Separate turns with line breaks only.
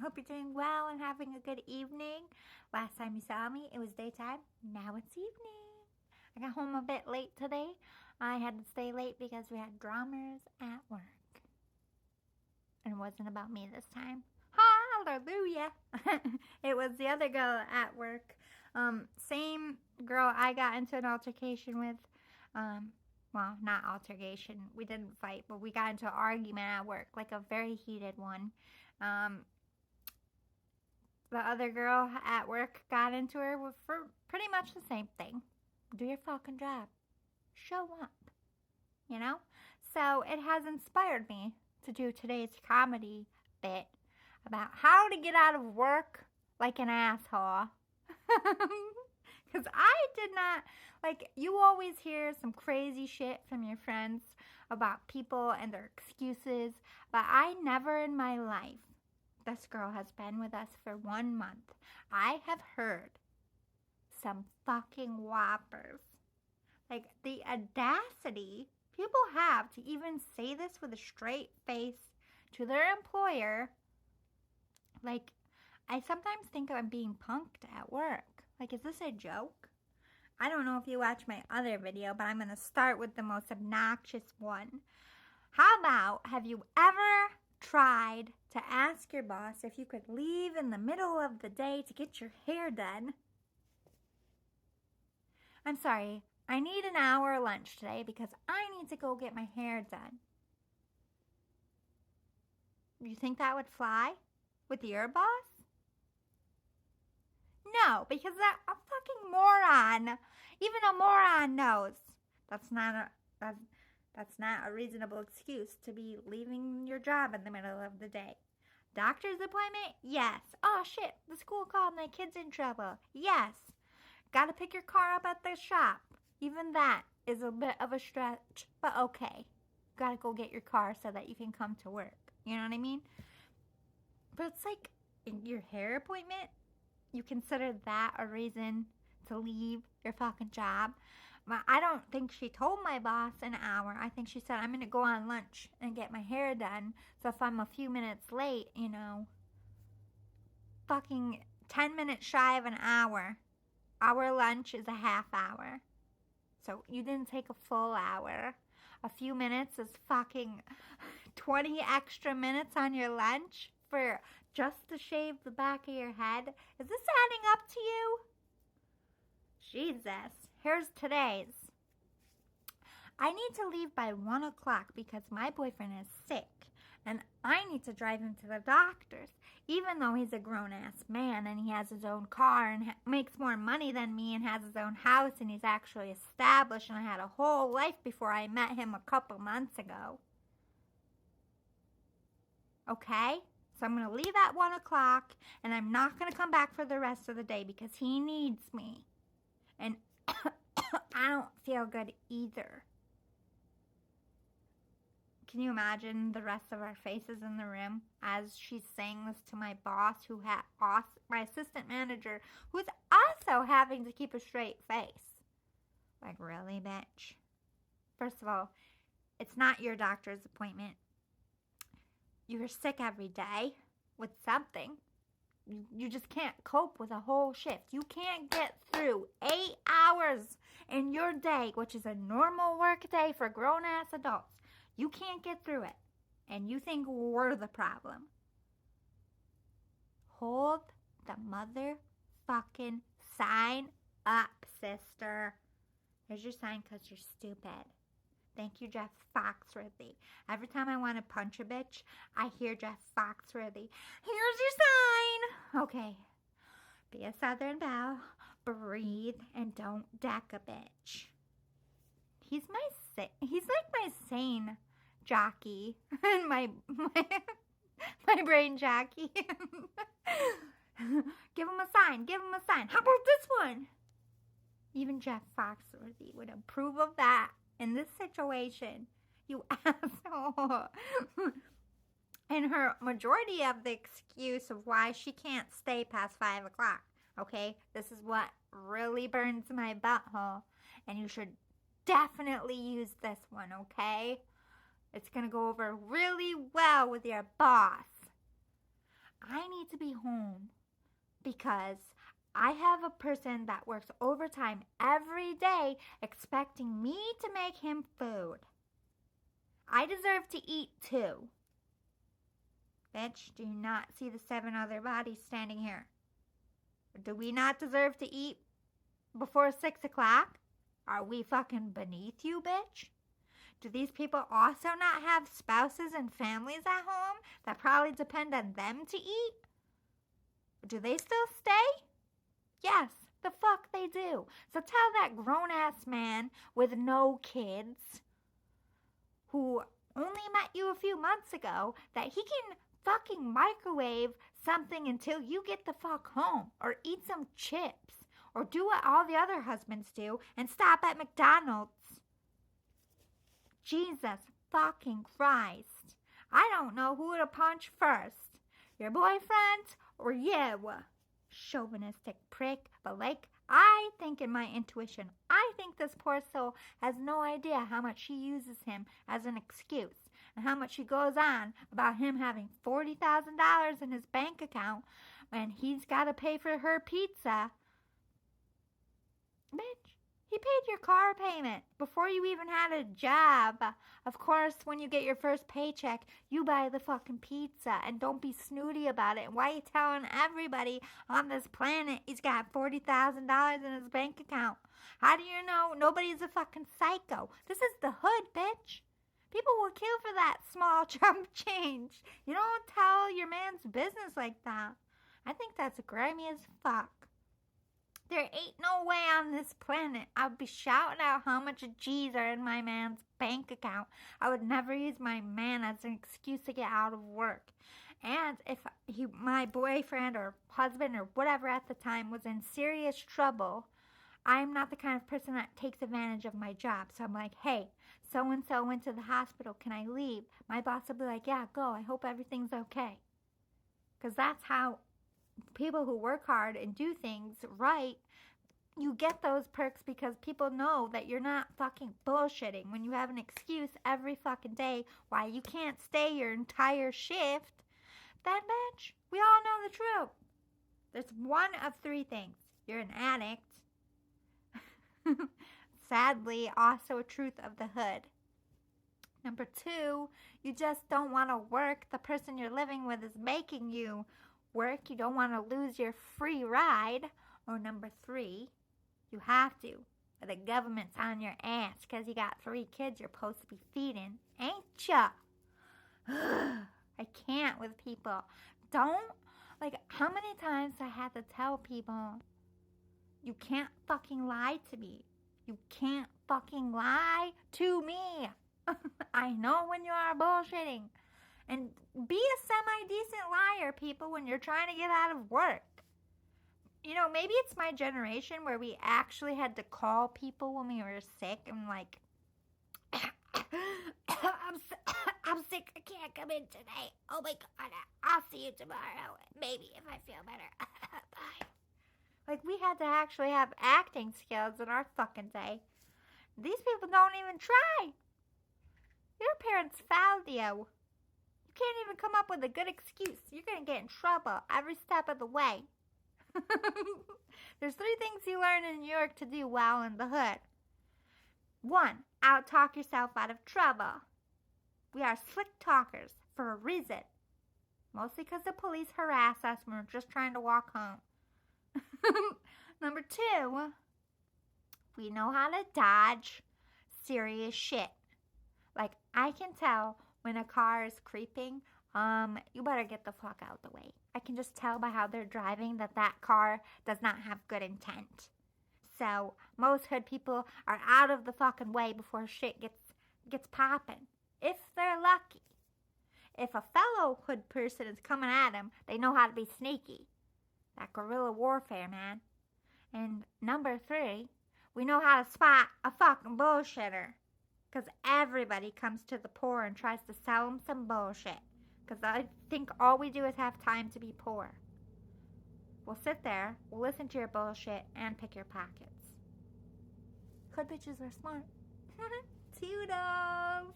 Hope you're doing well and having a good evening. Last time you saw me, it was daytime. Now it's evening. I got home a bit late today. I had to stay late because we had drummers at work. And it wasn't about me this time. Hallelujah. It was the other girl at work. Same girl I got into an altercation with. Well, not altercation. We didn't fight, but we got into an argument at work, like a very heated one. The other girl at work got into her for pretty much the same thing. Do your fucking job. Show up. You know? So it has inspired me to do today's comedy bit about how to get out of work like an asshole. Because I did not, like, you always hear some crazy shit from your friends about people and their excuses, but I never in my life, this girl has been with us for 1 month, I have heard some fucking whoppers. Like, the audacity people have to even say this with a straight face to their employer. Like, I sometimes think I'm being punked at work. Like, is this a joke? I don't know if you watch my other video, but I'm going to start with the most obnoxious one. How about, have you ever tried to ask your boss if you could leave in the middle of the day to get your hair done? I'm sorry, I need an hour lunch today because I need to go get my hair done. You think that would fly with your boss? No, because that a fucking moron, even a moron knows that's not a reasonable excuse to be leaving your job in the middle of the day. Doctor's appointment? Yes. Oh shit, the school called, my kid's in trouble. Yes. Gotta pick your car up at the shop. Even that is a bit of a stretch, but okay. Gotta go get your car so that you can come to work. You know what I mean? But it's like your hair appointment. You consider that a reason to leave your fucking job? I don't think she told my boss an hour. I think she said, I'm going to go on lunch and get my hair done. So if I'm a few minutes late, fucking 10 minutes shy of an hour. Our lunch is a half hour. So you didn't take a full hour. A few minutes is fucking 20 extra minutes on your lunch for just to shave the back of your head. Is this adding up to you? Jesus. Here's today's. I need to leave by 1 o'clock because my boyfriend is sick and I need to drive him to the doctor's. Even though he's a grown-ass man and he has his own car and makes more money than me and has his own house and he's actually established and I had a whole life before I met him a couple months ago. Okay? So I'm going to leave at 1 o'clock and I'm not going to come back for the rest of the day because he needs me. And I don't feel good either. Can you imagine the rest of our faces in the room as she's saying this to my boss, my assistant manager, who's also having to keep a straight face? Like, really, bitch? First of all, it's not your doctor's appointment. You're sick every day with something. You just can't cope with a whole shift. You can't get through 8 hours in your day, which is a normal work day for grown-ass adults. You can't get through it. And you think we're the problem. Hold the motherfucking sign up, sister. Here's your sign because you're stupid. Thank you, Jeff Foxworthy. Every time I want to punch a bitch, I hear Jeff Foxworthy. Here's your sign. Okay. Be a Southern belle. Breathe and don't deck a bitch. He's like my sane jockey. my brain jockey. Give him a sign. Give him a sign. How about this one? Even Jeff Foxworthy would approve of that. In this situation, you asshole. And her majority of the excuse of why she can't stay past 5 o'clock, okay? This is what really burns my butthole. And you should definitely use this one, okay? It's going to go over really well with your boss. I need to be home because I have a person that works overtime every day expecting me to make him food. I deserve to eat too. Bitch, do you not see the 7 other bodies standing here? Do we not deserve to eat before 6 o'clock? Are we fucking beneath you, bitch? Do these people also not have spouses and families at home that probably depend on them to eat? Do they still stay? Yes, the fuck they do. So tell that grown-ass man with no kids who only met you a few months ago that he can fucking microwave something until you get the fuck home, or eat some chips, or do what all the other husbands do and stop at McDonald's. Jesus fucking Christ. I don't know who to punch first, your boyfriend or you. Chauvinistic prick, but like, I think in my intuition, I think this poor soul has no idea how much she uses him as an excuse and how much she goes on about him having $40,000 in his bank account when he's got to pay for her pizza. Bitch, he paid your car payment before you even had a job. Of course, when you get your first paycheck, you buy the fucking pizza, and don't be snooty about it. Why are you telling everybody on this planet he's got $40,000 in his bank account? How do you know nobody's a fucking psycho? This is the hood, bitch. People will kill for that small chump change. You don't tell your man's business like that. I think that's grimy as fuck. There ain't no way on this planet I'd be shouting out how much G's are in my man's bank account. I would never use my man as an excuse to get out of work. And if my boyfriend or husband or whatever at the time was in serious trouble, I'm not the kind of person that takes advantage of my job. So I'm like, hey, so-and-so went to the hospital. Can I leave? My boss will be like, yeah, go. I hope everything's okay. Because that's how people who work hard and do things right, you get those perks because people know that you're not fucking bullshitting when you have an excuse every fucking day why you can't stay your entire shift. Then, bitch, we all know the truth. There's one of 3 things. You're an addict. Sadly, also a truth of the hood. Number 2, you just don't want to work. The person you're living with is making you work. You don't want to lose your free ride. Or number 3, you have to. The government's on your ass because you got 3 kids you're supposed to be feeding. Ain't ya? I can't with people. Don't, like, how many times I had to tell people, you can't fucking lie to me. You can't fucking lie to me. I know when you are bullshitting. And be a semi-decent liar, people, when you're trying to get out of work. You know, maybe it's my generation where we actually had to call people when we were sick and like, I'm sick, I can't come in today. Oh my God, I'll see you tomorrow. Maybe if I feel better. Bye. Like, we had to actually have acting skills in our fucking day. These people don't even try. Your parents failed you. You can't even come up with a good excuse. You're going to get in trouble every step of the way. There's 3 things you learn in New York to do well in the hood. 1, out-talk yourself out of trouble. We are slick talkers for a reason. Mostly because the police harass us when we're just trying to walk home. Number 2, we know how to dodge serious shit. Like, I can tell when a car is creeping, you better get the fuck out the way. I can just tell by how they're driving that car does not have good intent. So, most hood people are out of the fucking way before shit gets popping. If they're lucky. If a fellow hood person is coming at them, they know how to be sneaky. That guerrilla warfare, man. And number 3, we know how to spot a fucking bullshitter. Because everybody comes to the poor and tries to sell them some bullshit. Because I think all we do is have time to be poor. We'll sit there, we'll listen to your bullshit, and pick your pockets. Hood bitches are smart. Toodles!